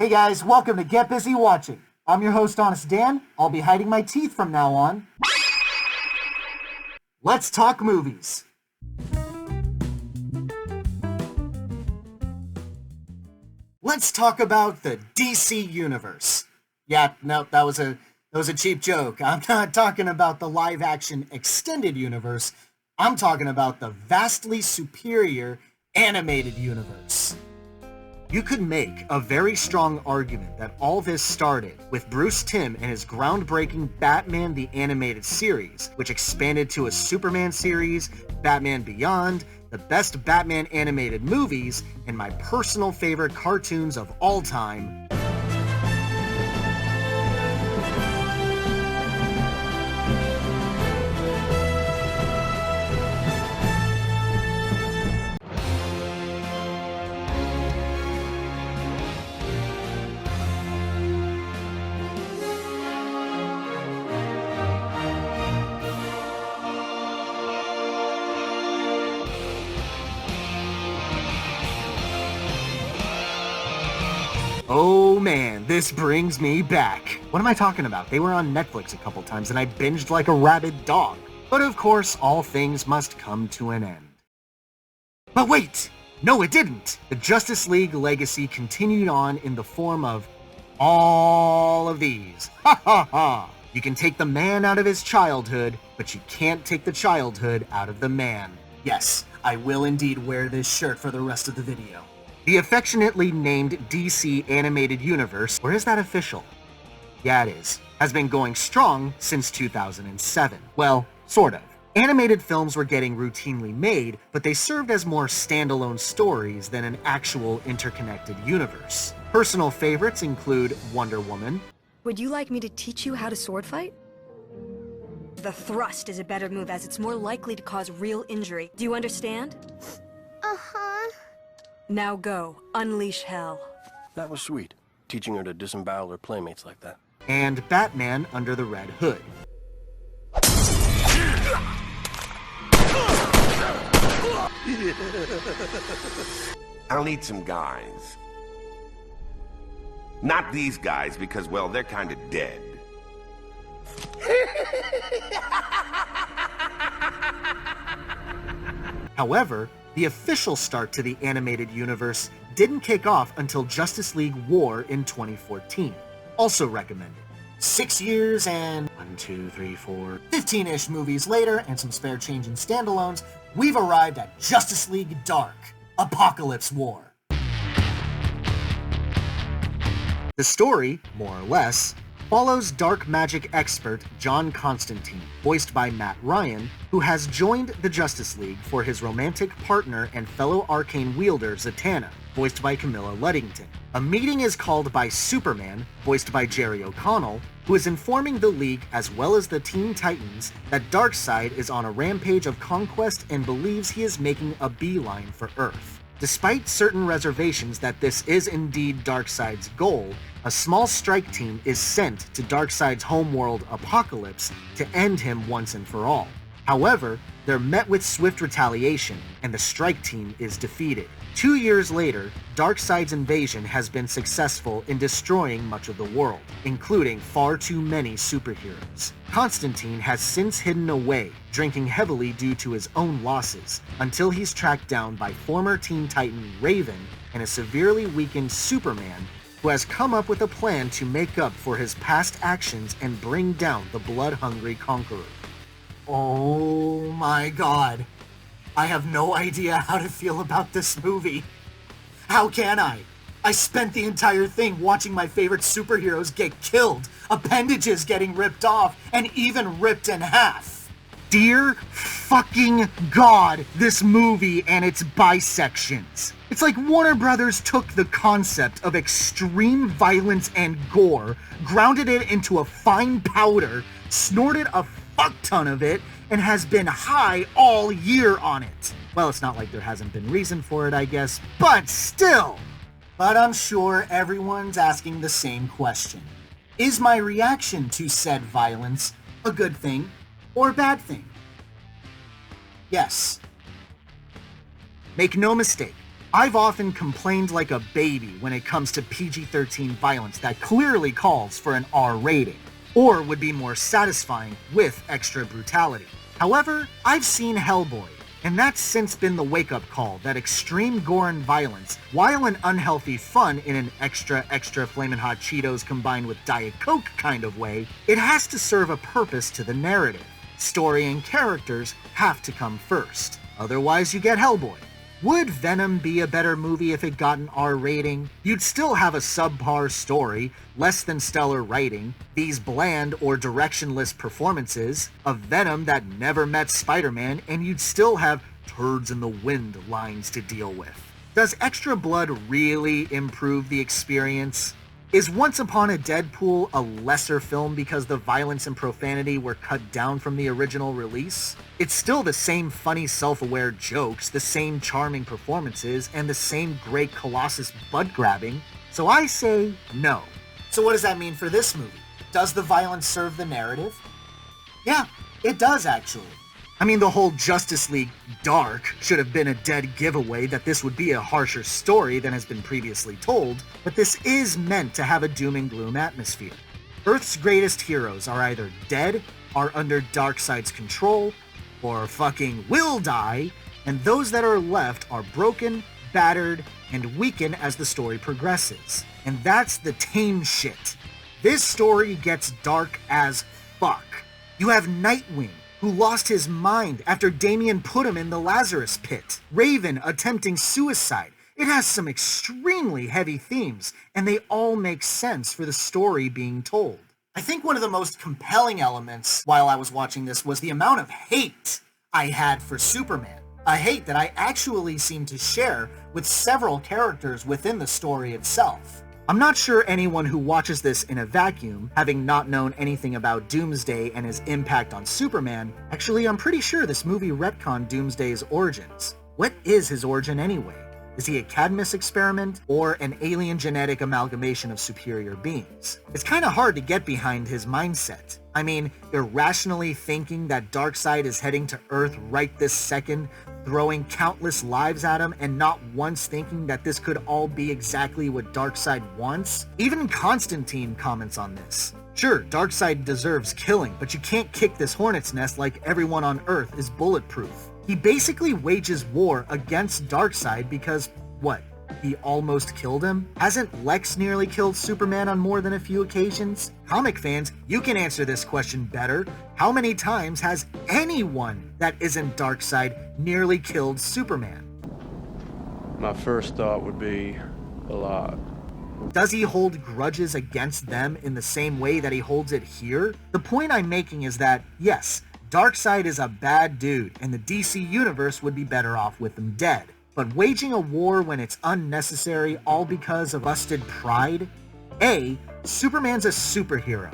Hey guys, welcome to Get Busy Watching. I'm your host, Honest Dan. I'll be hiding my teeth from now on. Let's talk movies. Let's talk about the DC Universe. Yeah, no, that was a cheap joke. I'm not talking about the live-action extended universe. I'm talking about the vastly superior animated universe. You could make a very strong argument that all this started with Bruce Timm and his groundbreaking Batman the Animated Series, which expanded to a Superman series, Batman Beyond, the best Batman animated movies, and my personal favorite cartoons of all time, oh man, this brings me back. What am I talking about? They were on Netflix a couple times and I binged like a rabid dog. But of course, all things must come to an end. But wait! No, it didn't! The Justice League legacy continued on in the form of all of these. Ha ha ha! You can take the man out of his childhood, but you can't take the childhood out of the man. Yes, I will indeed wear this shirt for the rest of the video. The affectionately named DC Animated Universe, or is that official? Yeah, it is, has been going strong since 2007. Well, sort of. Animated films were getting routinely made, but they served as more standalone stories than an actual interconnected universe. Personal favorites include Wonder Woman. Would you like me to teach you how to sword fight? The thrust is a better move as it's more likely to cause real injury. Do you understand? Uh-huh. Now go, unleash hell. That was sweet, teaching her to disembowel her playmates like that. And Batman Under the Red Hood. I'll need some guys. Not these guys, because, well, they're kind of dead. However, the official start to the animated universe didn't kick off until Justice League War in 2014. Also recommended. 6 years and 15-ish movies later, and some spare change in standalones, we've arrived at Justice League Dark, Apocalypse War. The story, more or less, follows dark magic expert John Constantine, voiced by Matt Ryan, who has joined the Justice League for his romantic partner and fellow arcane wielder Zatanna, voiced by Camilla Luddington. A meeting is called by Superman, voiced by Jerry O'Connell, who is informing the League as well as the Teen Titans that Darkseid is on a rampage of conquest and believes he is making a beeline for Earth. Despite certain reservations that this is indeed Darkseid's goal, a small strike team is sent to Darkseid's homeworld Apokolips to end him once and for all. However, they're met with swift retaliation, and the strike team is defeated. 2 years later, Darkseid's invasion has been successful in destroying much of the world, including far too many superheroes. Constantine has since hidden away, drinking heavily due to his own losses, until he's tracked down by former Teen Titan Raven and a severely weakened Superman, who has come up with a plan to make up for his past actions and bring down the blood-hungry conqueror. Oh my god. I have no idea how to feel about this movie. How can I? I spent the entire thing watching my favorite superheroes get killed, appendages getting ripped off, and even ripped in half. Dear fucking God, this movie and its bisections. It's like Warner Brothers took the concept of extreme violence and gore, grounded it into a fine powder, snorted a fuck ton of it, and has been high all year on it. Well, it's not like there hasn't been reason for it, I guess, but still. But I'm sure everyone's asking the same question. Is my reaction to said violence a good thing or a bad thing? Yes. Make no mistake, I've often complained like a baby when it comes to PG-13 violence that clearly calls for an R rating, or would be more satisfying with extra brutality. However, I've seen Hellboy, and that's since been the wake-up call that extreme gore and violence, while an unhealthy fun in an extra flamin' hot Cheetos combined with Diet Coke kind of way, it has to serve a purpose to the narrative. Story and characters have to come first. Otherwise you get Hellboy. Would Venom be a better movie if it got an R rating? You'd still have a subpar story, less than stellar writing, these bland or directionless performances, a Venom that never met Spider-Man, and you'd still have turds in the wind lines to deal with. Does extra blood really improve the experience? Is Once Upon a Deadpool a lesser film because the violence and profanity were cut down from the original release? It's still the same funny self-aware jokes, the same charming performances, and the same great Colossus butt-grabbing, so I say no. So what does that mean for this movie? Does the violence serve the narrative? Yeah, it does actually. I mean, the whole Justice League Dark should have been a dead giveaway that this would be a harsher story than has been previously told, but this is meant to have a doom and gloom atmosphere. Earth's greatest heroes are either dead, are under Darkseid's control, or fucking will die, and those that are left are broken, battered, and weaken as the story progresses. And that's the tame shit. This story gets dark as fuck. You have Nightwing, who lost his mind after Damian put him in the Lazarus pit. Raven attempting suicide. It has some extremely heavy themes, and they all make sense for the story being told. I think one of the most compelling elements while I was watching this was the amount of hate I had for Superman. A hate that I actually seem to share with several characters within the story itself. I'm not sure anyone who watches this in a vacuum, having not known anything about Doomsday and his impact on Superman, actually I'm pretty sure this movie retconned Doomsday's origins. What is his origin anyway? Is he a Cadmus experiment, or an alien genetic amalgamation of superior beings? It's kinda hard to get behind his mindset. I mean, irrationally thinking that Darkseid is heading to Earth right this second, throwing countless lives at him, and not once thinking that this could all be exactly what Darkseid wants? Even Constantine comments on this. Sure, Darkseid deserves killing, but you can't kick this hornet's nest like everyone on Earth is bulletproof. He basically wages war against Darkseid because, what, he almost killed him? Hasn't Lex nearly killed Superman on more than a few occasions? Comic fans, you can answer this question better. How many times has anyone that isn't Darkseid nearly killed Superman? My first thought would be a lot. Does he hold grudges against them in the same way that he holds it here? The point I'm making is that, yes, Darkseid is a bad dude, and the DC universe would be better off with him dead. But waging a war when it's unnecessary all because of busted pride? A, Superman's a superhero.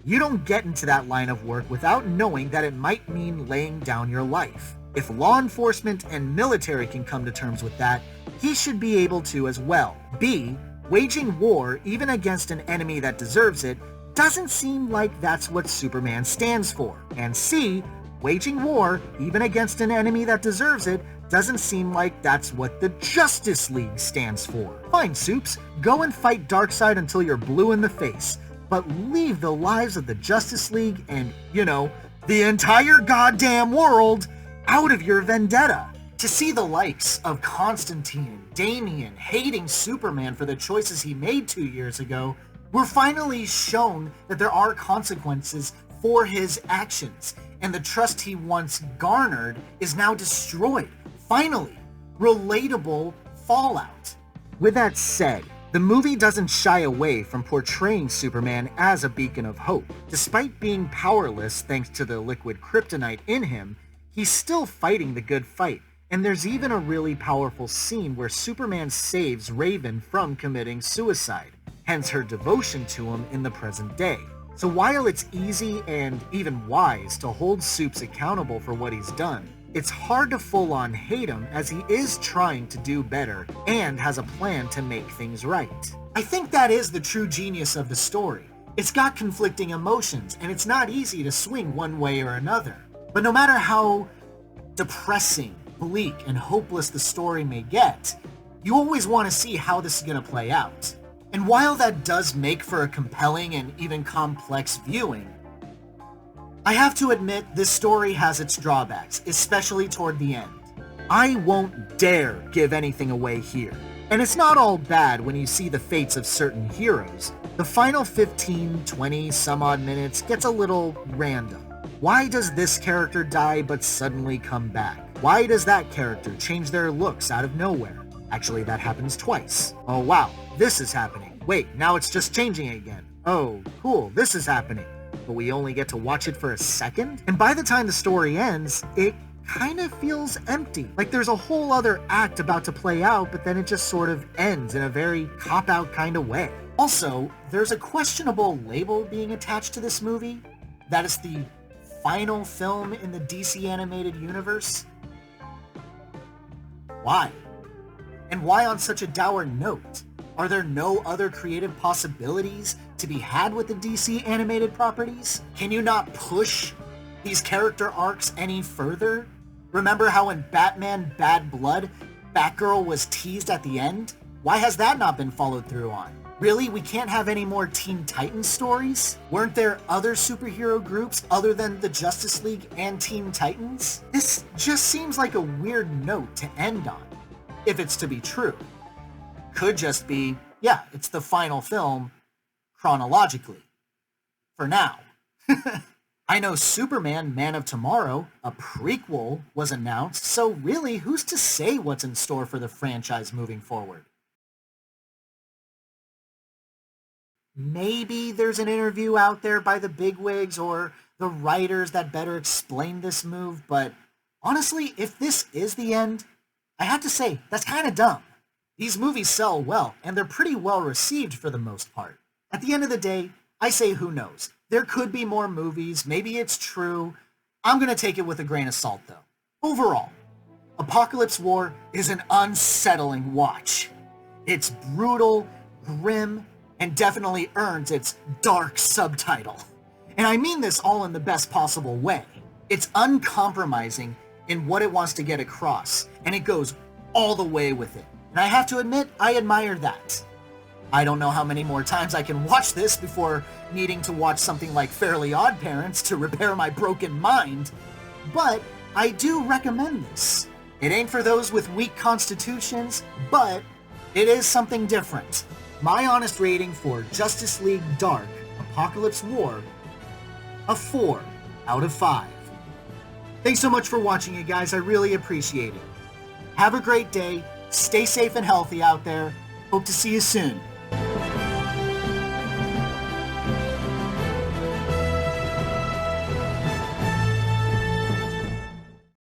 You don't get into that line of work without knowing that it might mean laying down your life. If law enforcement and military can come to terms with that, he should be able to as well. B, waging war even against an enemy that deserves it doesn't seem like that's what Superman stands for. And C, waging war, even against an enemy that deserves it, doesn't seem like that's what the Justice League stands for. Fine, Supes, go and fight Darkseid until you're blue in the face, but leave the lives of the Justice League and, you know, the entire goddamn world out of your vendetta. To see the likes of Constantine and Damian hating Superman for the choices he made 2 years ago, we're finally shown that there are consequences for his actions, and the trust he once garnered is now destroyed. Finally, relatable fallout. With that said, the movie doesn't shy away from portraying Superman as a beacon of hope. Despite being powerless thanks to the liquid kryptonite in him, he's still fighting the good fight. And there's even a really powerful scene where Superman saves Raven from committing suicide, hence her devotion to him in the present day. So while it's easy and even wise to hold Supes accountable for what he's done, it's hard to full-on hate him as he is trying to do better and has a plan to make things right. I think that is the true genius of the story. It's got conflicting emotions, and it's not easy to swing one way or another. But no matter how depressing, bleak, and hopeless the story may get, You always want to see how this is going to play out. And while that does make for a compelling and even complex viewing, I have to admit this story has its drawbacks, especially toward the end. I won't dare give anything away here. And it's not all bad when you see the fates of certain heroes. The final 15, 20 some odd minutes gets a little random. Why does this character die but suddenly come back? Why does that character change their looks out of nowhere? Actually, that happens twice. Oh wow, this is happening. Wait, now it's just changing again. Oh, cool, this is happening. But we only get to watch it for a second? And by the time the story ends, it kind of feels empty. Like there's a whole other act about to play out, but then it just sort of ends in a very cop-out kind of way. Also, there's a questionable label being attached to this movie. That is the final film in the DC animated universe. Why? And why on such a dour note? Are there no other creative possibilities to be had with the DC animated properties? Can you not push these character arcs any further? Remember how in Batman Bad Blood, Batgirl was teased at the end? Why has that not been followed through on? Really? We can't have any more Teen Titans stories? Weren't there other superhero groups other than the Justice League and Teen Titans? This just seems like a weird note to end on, if it's to be true. Could just be, yeah, it's the final film chronologically. For now. I know Superman Man of Tomorrow, a prequel, was announced, so really, who's to say what's in store for the franchise moving forward? Maybe there's an interview out there by the bigwigs or the writers that better explain this move, but honestly, if this is the end, I have to say, that's kind of dumb. These movies sell well, and they're pretty well received for the most part. At the end of the day, I say who knows. There could be more movies, maybe it's true. I'm gonna take it with a grain of salt though. Overall, Apocalypse War is an unsettling watch. It's brutal, grim, and definitely earns its dark subtitle. And I mean this all in the best possible way. It's uncompromising in what it wants to get across, and it goes all the way with it. And I have to admit, I admire that. I don't know how many more times I can watch this before needing to watch something like Fairly Odd Parents to repair my broken mind, but I do recommend this. It ain't for those with weak constitutions, but it is something different. My honest rating for Justice League Dark Apocalypse War, a 4 out of 5. Thanks so much for watching it, guys. I really appreciate it. Have a great day. Stay safe and healthy out there. Hope to see you soon.